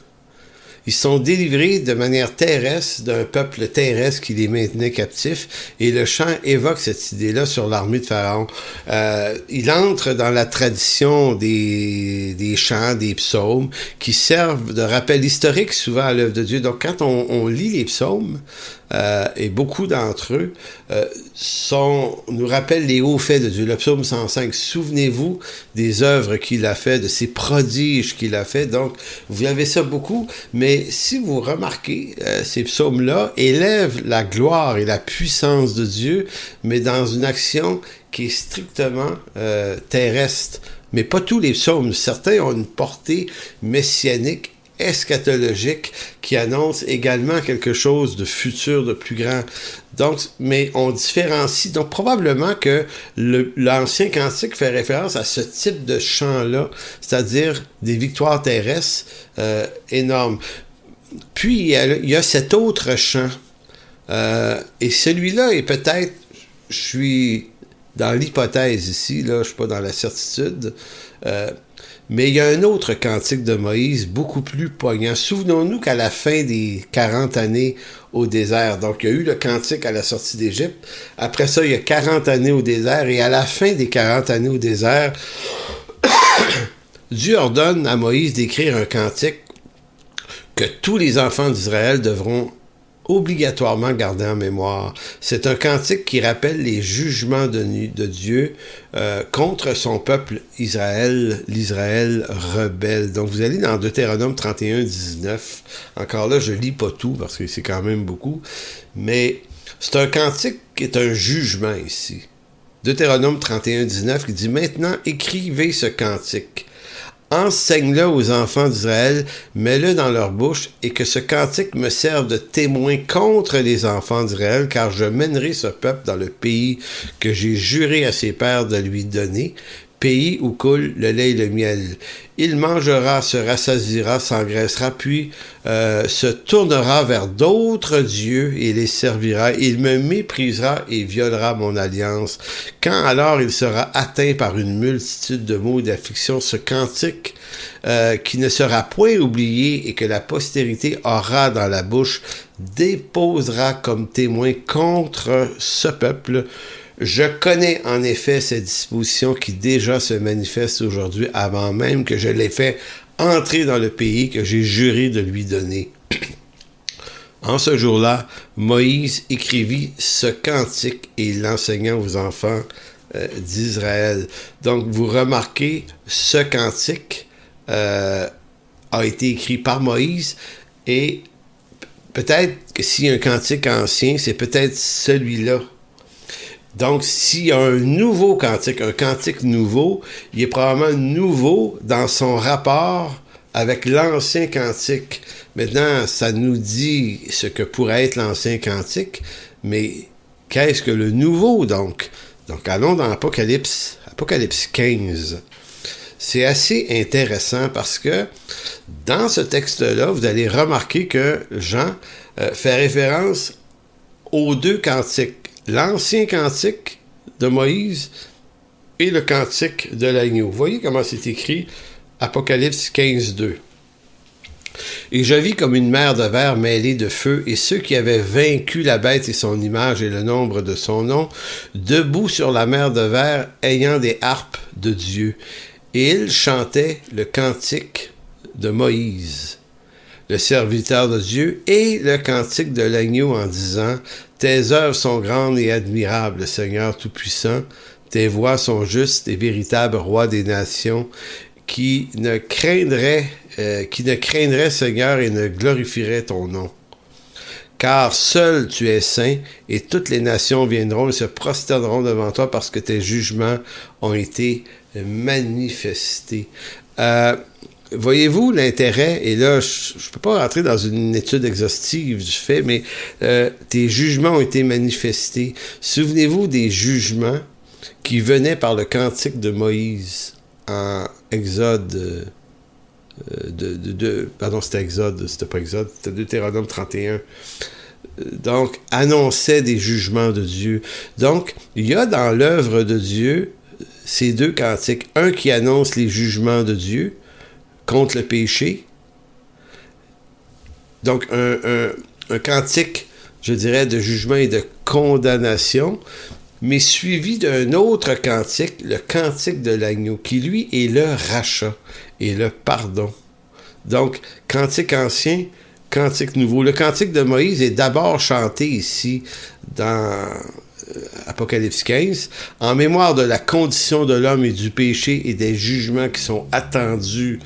Ils sont délivrés de manière terrestre d'un peuple terrestre qui les maintenait captifs. Et le chant évoque cette idée-là sur l'armée de Pharaon. Il entre dans la tradition des chants, des psaumes, qui servent de rappel historique souvent à l'œuvre de Dieu. Donc quand on lit les psaumes, et beaucoup d'entre eux nous rappellent les hauts faits de Dieu. Le psaume 105, souvenez-vous des œuvres qu'il a fait, de ses prodiges qu'il a fait. Donc, vous avez ça beaucoup, mais si vous remarquez, ces psaumes-là élèvent la gloire et la puissance de Dieu, mais dans une action qui est strictement terrestre. Mais pas tous les psaumes. Certains ont une portée messianique, eschatologique, qui annonce également quelque chose de futur, de plus grand. Donc, mais on différencie. Donc, probablement que l'ancien cantique fait référence à ce type de chant-là, c'est-à-dire des victoires terrestres énormes. Puis, il y a cet autre chant. Et celui-là est peut-être, je suis dans l'hypothèse ici, là, je ne suis pas dans la certitude, mais il y a un autre cantique de Moïse, beaucoup plus poignant. Souvenons-nous qu'à la fin des 40 années au désert, donc il y a eu le cantique à la sortie d'Égypte, après ça, il y a 40 années au désert, et à la fin des 40 années au désert, Dieu ordonne à Moïse d'écrire un cantique que tous les enfants d'Israël devront obligatoirement garder en mémoire. C'est un cantique qui rappelle les jugements de Dieu contre son peuple Israël, l'Israël rebelle. Donc vous allez dans Deutéronome 31, 19. Encore là, je lis pas tout parce que c'est quand même beaucoup, mais c'est un cantique qui est un jugement ici. Deutéronome 31, 19 qui dit « Maintenant, écrivez ce cantique. Enseigne-le aux enfants d'Israël, mets-le dans leur bouche, et que ce cantique me serve de témoin contre les enfants d'Israël, car je mènerai ce peuple dans le pays que j'ai juré à ses pères de lui donner. pays où coule le lait et le miel. Il mangera, se rassasiera, s'engraissera, puis se tournera vers d'autres dieux et les servira. Il me méprisera et violera mon alliance. Quand alors il sera atteint par une multitude de maux et d'afflictions, ce cantique qui ne sera point oublié et que la postérité aura dans la bouche, déposera comme témoin contre ce peuple. Je connais en effet ces dispositions qui déjà se manifestent aujourd'hui avant même que je l'ai fait entrer dans le pays que j'ai juré de lui donner. En ce jour-là, Moïse écrivit ce cantique et l'enseigna aux enfants d'Israël. Donc, vous remarquez, ce cantique a été écrit par Moïse et peut-être que s'il y a un cantique ancien, c'est peut-être celui-là. Donc, s'il y a un nouveau cantique, un cantique nouveau, il est probablement nouveau dans son rapport avec l'ancien cantique. Maintenant, ça nous dit ce que pourrait être l'ancien cantique, mais qu'est-ce que le nouveau, donc? Donc, allons dans Apocalypse 15. C'est assez intéressant parce que dans ce texte-là, vous allez remarquer que Jean fait référence aux deux cantiques. L'ancien cantique de Moïse et le cantique de l'agneau. Vous voyez comment c'est écrit? Apocalypse 15, 2. Et je vis comme une mer de verre mêlée de feu, et ceux qui avaient vaincu la bête et son image et le nombre de son nom, debout sur la mer de verre, ayant des harpes de Dieu. Et ils chantaient le cantique de Moïse, le serviteur de Dieu, et le cantique de l'agneau en disant: Tes œuvres sont grandes et admirables, Seigneur Tout-Puissant. Tes voies sont justes et véritables, Roi des nations, qui ne craindrait, Seigneur, et ne glorifierait ton nom. Car seul tu es saint, et toutes les nations viendront et se prosterneront devant toi parce que tes jugements ont été manifestés. Voyez-vous l'intérêt, et là, je ne peux pas rentrer dans une étude exhaustive du fait, mais tes jugements ont été manifestés. Souvenez-vous des jugements qui venaient par le cantique de Moïse en Exode, pardon, c'était Exode, c'était pas Exode, c'était Deutéronome 31. Donc, annonçait des jugements de Dieu. Donc, il y a dans l'œuvre de Dieu ces deux cantiques. Un qui annonce les jugements de Dieu contre le péché. Donc, un cantique, je dirais, de jugement et de condamnation, mais suivi d'un autre cantique, le cantique de l'agneau, qui, lui, est le rachat et le pardon. Donc, cantique ancien, cantique nouveau. Le cantique de Moïse est d'abord chanté ici dans Apocalypse 15, en mémoire de la condition de l'homme et du péché et des jugements qui sont attendus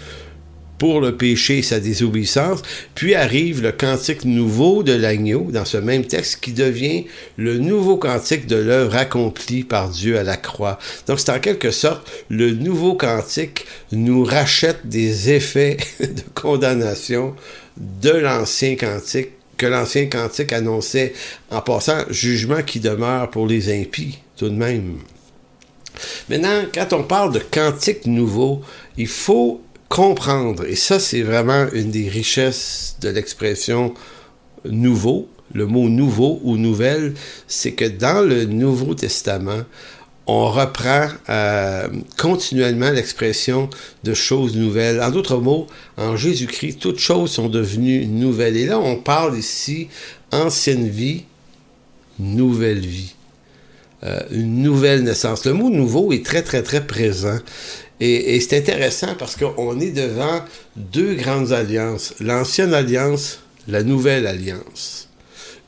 pour le péché et sa désobéissance. Puis arrive le cantique nouveau de l'agneau, dans ce même texte, qui devient le nouveau cantique de l'œuvre accomplie par Dieu à la croix. Donc c'est en quelque sorte, le nouveau cantique nous rachète des effets de condamnation de l'ancien cantique, que l'ancien cantique annonçait, en passant, jugement qui demeure pour les impies, tout de même. Maintenant, quand on parle de cantique nouveau, il faut comprendre, et ça c'est vraiment une des richesses de l'expression nouveau, le mot nouveau ou nouvelle, c'est que dans le Nouveau Testament, on reprend continuellement l'expression de choses nouvelles. En d'autres mots, en Jésus-Christ, toutes choses sont devenues nouvelles. Et là, on parle ici ancienne vie, nouvelle vie. Une nouvelle naissance. Le mot nouveau est très, très, très présent. Et c'est intéressant parce qu'on est devant deux grandes alliances. L'ancienne alliance, la nouvelle alliance.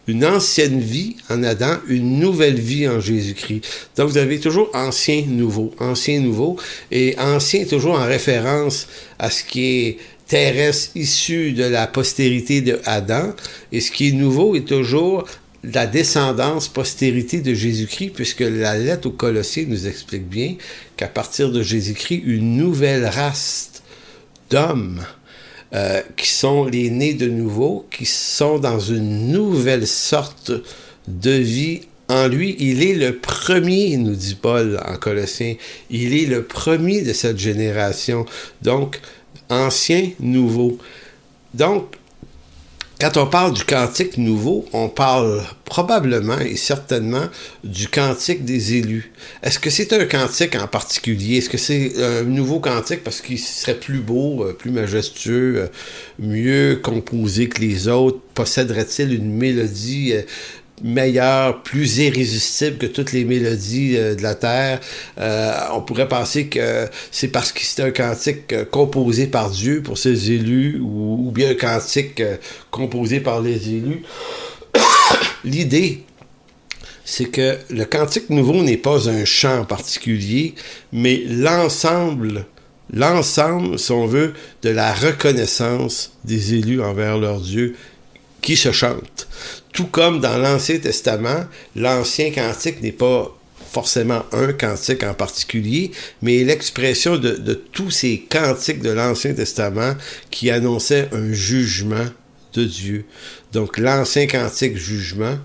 Une ancienne vie en Adam, une nouvelle vie en Jésus-Christ. Donc, vous avez toujours ancien, nouveau, et ancien toujours en référence à ce qui est terrestre, issu de la postérité de Adam, et ce qui est nouveau est toujours la descendance, postérité de Jésus-Christ, puisque la lettre aux Colossiens nous explique bien qu'à partir de Jésus-Christ, une nouvelle race d'hommes qui sont les nés de nouveau, qui sont dans une nouvelle sorte de vie en lui, il est le premier, nous dit Paul en Colossiens. Il est le premier de cette génération. Donc, ancien, nouveau. Donc, quand on parle du cantique nouveau, on parle probablement et certainement du cantique des élus. Est-ce que c'est un cantique en particulier? Est-ce que c'est un nouveau cantique parce qu'il serait plus beau, plus majestueux, mieux composé que les autres? Posséderait-il une mélodie meilleure, plus irrésistible que toutes les mélodies de la terre? On pourrait penser que c'est parce que c'est un cantique composé par Dieu pour ses élus, ou bien un cantique composé par les élus. L'idée, c'est que le cantique nouveau n'est pas un chant particulier, mais l'ensemble, si on veut, de la reconnaissance des élus envers leur Dieu qui se chante. Tout comme dans l'Ancien Testament, l'ancien cantique n'est pas forcément un cantique en particulier, mais l'expression de tous ces cantiques de l'Ancien Testament qui annonçaient un jugement de Dieu. Donc l'ancien cantique, jugement,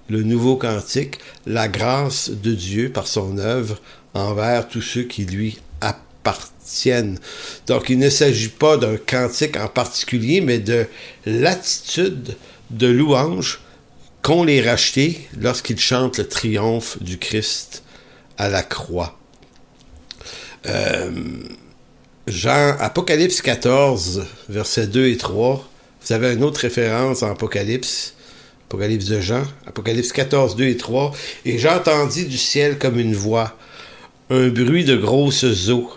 le nouveau cantique, la grâce de Dieu par son œuvre envers tous ceux qui lui appartiennent. Donc il ne s'agit pas d'un cantique en particulier, mais de l'attitude de louange qu'ont les rachetés lorsqu'ils chantent le triomphe du Christ à la croix. Apocalypse 14, versets 2 et 3, vous avez une autre référence en Apocalypse de Jean, Apocalypse 14, 2 et 3, « Et j'entendis du ciel comme une voix, un bruit de grosses eaux,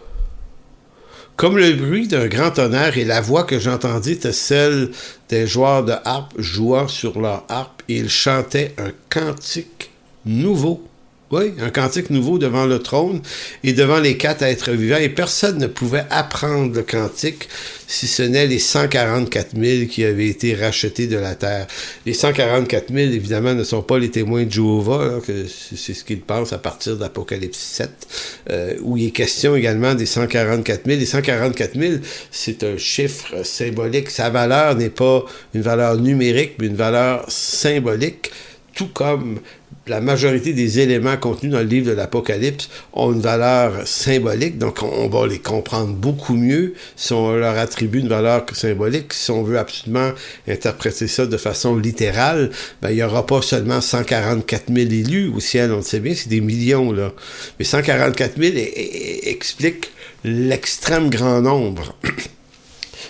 comme le bruit d'un grand tonnerre, et la voix que j'entendis était celle des joueurs de harpe jouant sur leur harpe, et ils chantaient un cantique nouveau. » Oui, un cantique nouveau devant le trône et devant les 4 êtres vivants, et personne ne pouvait apprendre le cantique si ce n'est les 144 000 qui avaient été rachetés de la terre. Les 144 000, évidemment, ne sont pas les témoins de Jéhovah, là, que c'est ce qu'ils pensent à partir d'Apocalypse 7, où il est question également des 144 000. Les 144 000, c'est un chiffre symbolique. Sa valeur n'est pas une valeur numérique, mais une valeur symbolique, tout comme la majorité des éléments contenus dans le livre de l'Apocalypse ont une valeur symbolique, donc on va les comprendre beaucoup mieux si on leur attribue une valeur symbolique. Si on veut absolument interpréter ça de façon littérale, ben, il n'y aura pas seulement 144 000 élus au ciel, on le sait bien, c'est des millions, là. Mais 144 000 explique l'extrême grand nombre.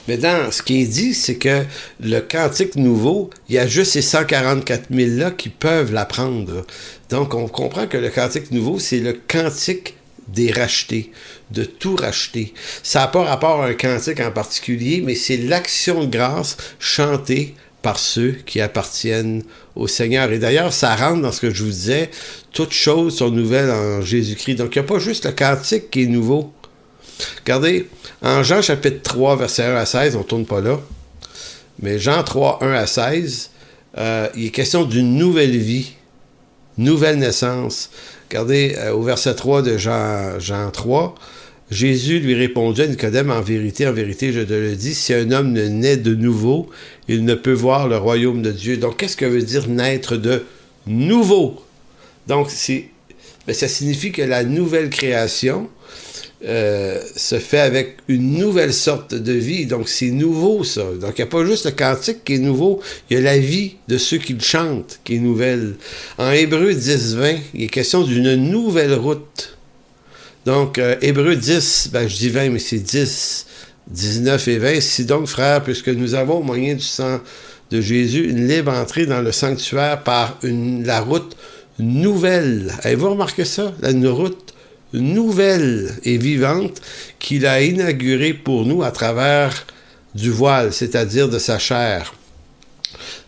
Maintenant, ce qui est dit, c'est que le cantique nouveau, il y a juste ces 144 000-là qui peuvent l'apprendre. Donc, on comprend que le cantique nouveau, c'est le cantique des rachetés, de tout racheter. Ça n'a pas rapport à un cantique en particulier, mais c'est l'action de grâce chantée par ceux qui appartiennent au Seigneur. Et d'ailleurs, ça rentre dans ce que je vous disais, toutes choses sont nouvelles en Jésus-Christ. Donc, il n'y a pas juste le cantique qui est nouveau. Regardez, en Jean chapitre 3, verset 1 à 16, on ne tourne pas là, mais Jean 3, 1 à 16, il est question d'une nouvelle vie, nouvelle naissance. Regardez, au verset 3 de Jean 3, Jésus lui répondit à Nicodème, en vérité, je te le dis, si un homme ne naît de nouveau, il ne peut voir le royaume de Dieu. Donc, qu'est-ce que veut dire naître de nouveau? Donc, ça signifie que la nouvelle création se fait avec une nouvelle sorte de vie. Donc, c'est nouveau, ça. Donc, il n'y a pas juste le cantique qui est nouveau, il y a la vie de ceux qui le chantent qui est nouvelle. En Hébreux 10, 20, il est question d'une nouvelle route. Donc, Hébreux 10, je dis 20, mais c'est 10, 19 et 20. Si donc, frères, puisque nous avons au moyen du sang de Jésus une libre entrée dans le sanctuaire par la route nouvelle. Avez-vous remarqué ça? Une route nouvelle et vivante qu'il a inaugurée pour nous à travers du voile, c'est-à-dire de sa chair.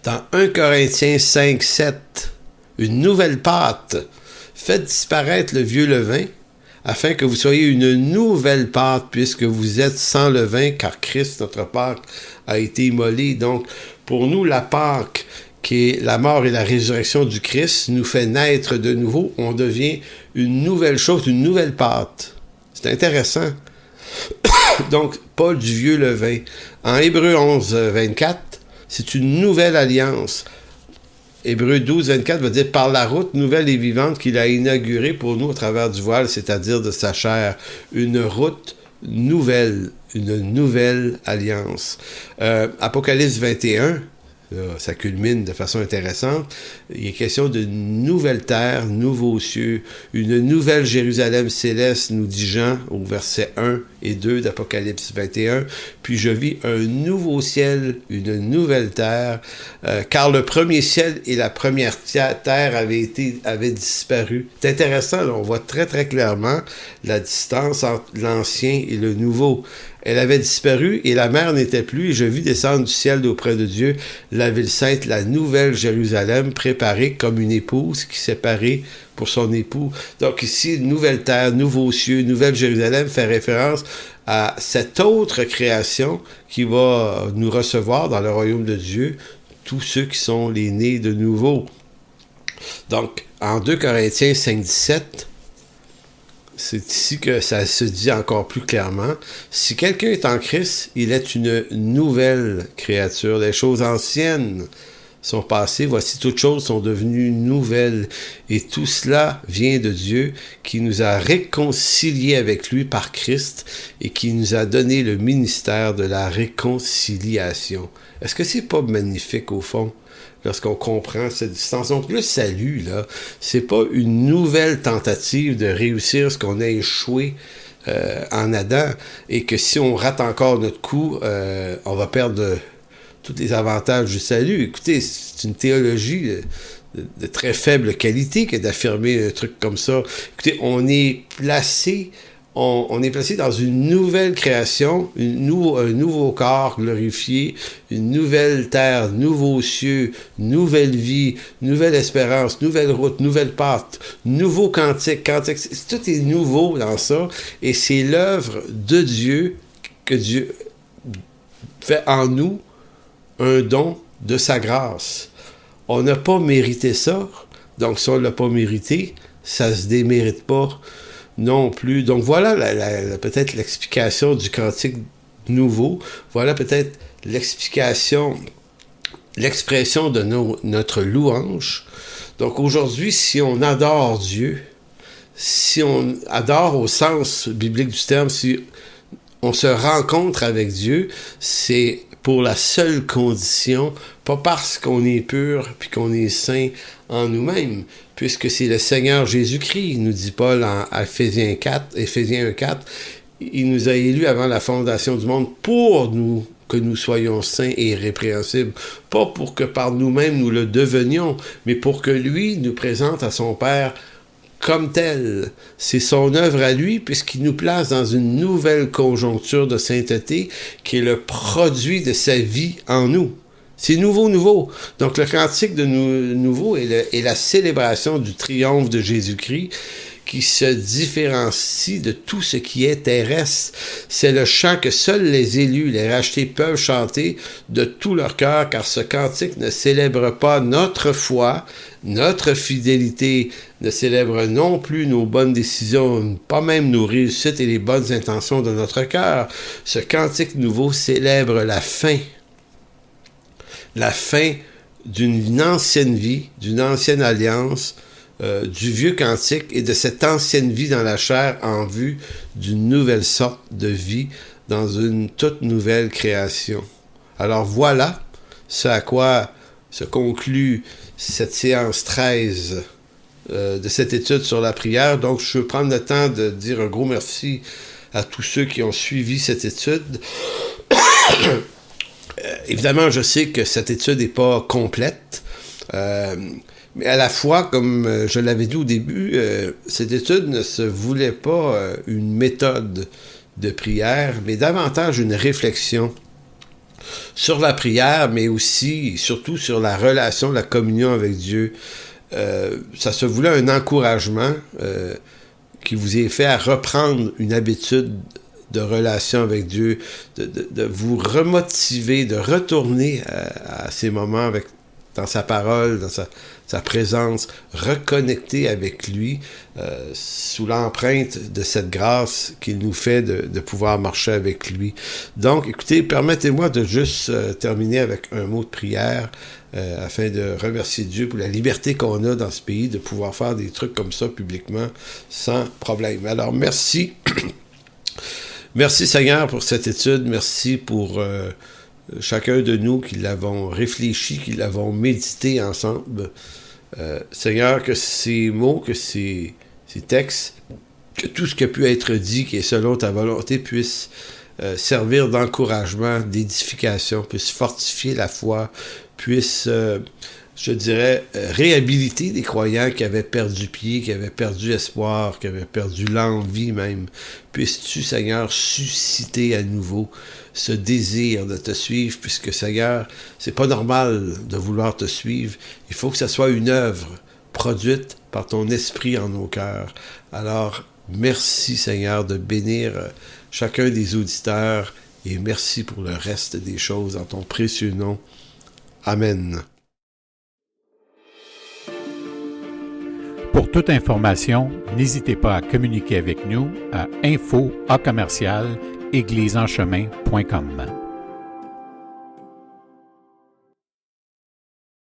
Dans 1 Corinthiens 5, 7, une nouvelle pâte, faites disparaître le vieux levain, afin que vous soyez une nouvelle pâte, puisque vous êtes sans levain, car Christ, notre Pâque, a été immolé. Donc, pour nous, la Pâque, qui est la mort et la résurrection du Christ, nous fait naître de nouveau. On devient une nouvelle chose, une nouvelle pâte. C'est intéressant. Donc, pas du vieux levain. En Hébreux 11, 24, c'est une nouvelle alliance. Hébreux 12, 24 va dire « Par la route nouvelle et vivante qu'il a inaugurée pour nous au travers du voile, c'est-à-dire de sa chair. Une route nouvelle, une nouvelle alliance. » Apocalypse 21, ça culmine de façon intéressante. Il est question de nouvelle terre, nouveaux cieux, une nouvelle Jérusalem céleste, nous dit Jean au verset 1 et 2 d'Apocalypse 21. Puis je vis un nouveau ciel, une nouvelle terre, car le premier ciel et la première terre avaient disparu. C'est intéressant, là, on voit très très clairement la distance entre l'ancien et le nouveau. Elle avait disparu et la mer n'était plus, et je vis descendre du ciel d'auprès de Dieu la ville sainte, la nouvelle Jérusalem, préparée comme une épouse qui s'est parée pour son époux. Donc ici, nouvelle terre, nouveaux cieux, nouvelle Jérusalem fait référence à cette autre création qui va nous recevoir dans le royaume de Dieu, tous ceux qui sont les nés de nouveau. Donc, en 2 Corinthiens 5,17, c'est ici que ça se dit encore plus clairement. Si quelqu'un est en Christ, il est une nouvelle créature. Les choses anciennes sont passées, voici toutes choses sont devenues nouvelles. Et tout cela vient de Dieu qui nous a réconciliés avec lui par Christ et qui nous a donné le ministère de la réconciliation. Est-ce que c'est pas magnifique au fond? Lorsqu'on comprend cette distance. Donc, le salut, là, c'est pas une nouvelle tentative de réussir ce qu'on a échoué en Adam, et que si on rate encore notre coup, on va perdre tous les avantages du salut. Écoutez, c'est une théologie de très faible qualité que d'affirmer un truc comme ça. Écoutez, on est placé dans une nouvelle création, un nouveau corps glorifié, une nouvelle terre, nouveaux cieux, nouvelle vie, nouvelle espérance, nouvelle route, nouvelle pâte, nouveau cantique. Tout est nouveau dans ça, et c'est l'œuvre de Dieu que Dieu fait en nous, un don de sa grâce. On n'a pas mérité ça, donc si on ne l'a pas mérité, ça ne se démérite pas non plus. Donc voilà peut-être l'explication du cantique nouveau. Voilà peut-être l'expression de notre louange. Donc aujourd'hui, si on adore Dieu, si on adore au sens biblique du terme, si on se rencontre avec Dieu, c'est pour la seule condition, pas parce qu'on est pur puis qu'on est saint en nous-mêmes, puisque c'est le Seigneur Jésus-Christ, nous dit Paul en Éphésiens 1:4, il nous a élus avant la fondation du monde pour que nous soyons saints et irrépréhensibles, pas pour que par nous-mêmes nous le devenions, mais pour que lui nous présente à son Père comme tel. C'est son œuvre à lui, puisqu'il nous place dans une nouvelle conjoncture de sainteté qui est le produit de sa vie en nous. C'est nouveau. Donc le cantique de nouveau est la célébration du triomphe de Jésus-Christ qui se différencie de tout ce qui est terrestre. C'est le chant que seuls les élus, les rachetés peuvent chanter de tout leur cœur, car ce cantique ne célèbre pas notre foi, notre fidélité, ne célèbre non plus nos bonnes décisions, pas même nos réussites et les bonnes intentions de notre cœur. Ce cantique nouveau célèbre la fin d'une ancienne vie, d'une ancienne alliance, du vieux cantique et de cette ancienne vie dans la chair en vue d'une nouvelle sorte de vie dans une toute nouvelle création. Alors voilà ce à quoi se conclut cette séance 13 de cette étude sur la prière. Donc je veux prendre le temps de dire un gros merci à tous ceux qui ont suivi cette étude. Évidemment, je sais que cette étude n'est pas complète, mais à la fois, comme je l'avais dit au début, cette étude ne se voulait pas une méthode de prière, mais davantage une réflexion sur la prière, mais aussi et surtout sur la relation, la communion avec Dieu. Ça se voulait un encouragement qui vous est fait à reprendre une habitude de relation avec Dieu, de vous remotiver, de retourner à ces moments avec dans sa parole, dans sa présence, reconnecter avec lui sous l'empreinte de cette grâce qu'il nous fait de pouvoir marcher avec lui. Donc, écoutez, permettez-moi de juste terminer avec un mot de prière afin de remercier Dieu pour la liberté qu'on a dans ce pays de pouvoir faire des trucs comme ça publiquement sans problème. Alors, merci. Merci Seigneur pour cette étude. Merci pour chacun de nous qui l'avons réfléchi, qui l'avons médité ensemble. Seigneur, que ces mots, que ces textes, que tout ce qui a pu être dit, qui est selon ta volonté, puisse servir d'encouragement, d'édification, puisse fortifier la foi, puisse, je dirais, réhabiliter des croyants qui avaient perdu pied, qui avaient perdu espoir, qui avaient perdu l'envie même. Puisses-tu, Seigneur, susciter à nouveau ce désir de te suivre, puisque, Seigneur, c'est pas normal de vouloir te suivre. Il faut que ça soit une œuvre produite par ton esprit en nos cœurs. Alors, merci, Seigneur, de bénir chacun des auditeurs et merci pour le reste des choses en ton précieux nom. Amen. Pour toute information, n'hésitez pas à communiquer avec nous à info@église-en-chemin.com.